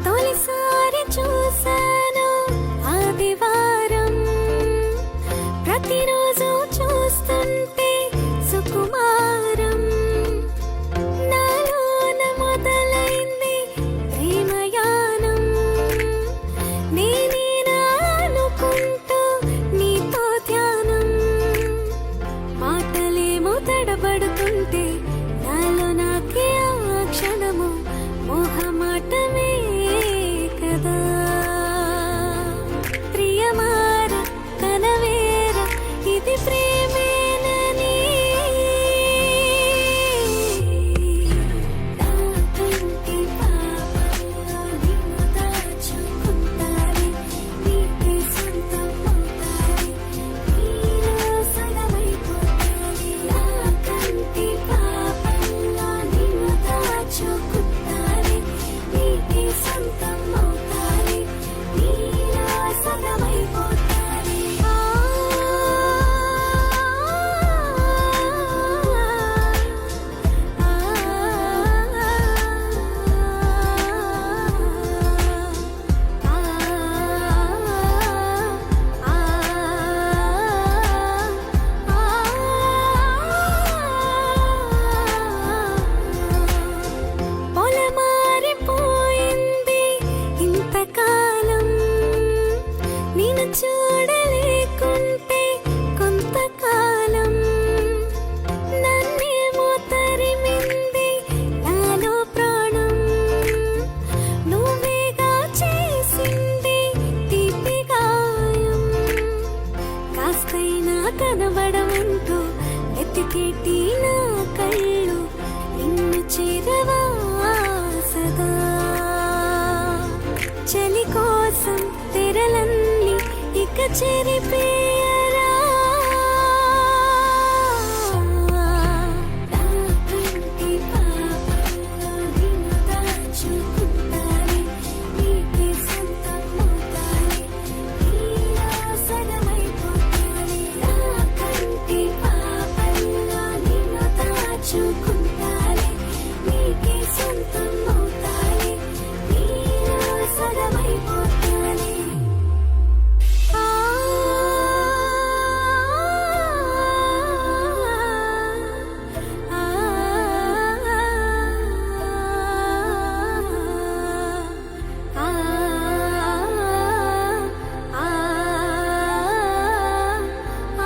తొలిసారి చూసాను ఆదివారం, ప్రతిరోజు చూస్తుంటే సుకుమారం, నాలోన మొదలైంది ప్రేమయానం, నేనేనా అనుకుంటూ నీతో ధ్యానం, మాటలేమో తడబడుతుంటే నాలో నాకే ఆ క్షణము మోహమాటమే కదా. ప్రియమార కనవేర ఇది ప్రేమేనని, నా కంటి పాపంలో నిన్ను దాచుకుంటానే, నీకే సొంతం అవుతానే, నీలో సగమైపోతానే. నా కంటి పాపంలో నిన్ను దాచుకుంటానే, నీకే సొంతం అవుతానే, నీలో సగమైపోతానే. పొలమారిపోయింది ఇంతకాలం, నిన్ను చూడలేకుంటే కొంతకాలం, నన్నేమో తరిమింది నాలో ప్రాణం, నువ్వేగా చేసింది తీపి గాయం, కాస్తైనా కనబడమంటూ వెతికేటి నా కళ్ళు నిన్ను చేరవా సదా. చలి కోసం తెరలన్నీ ఇక చెరిపే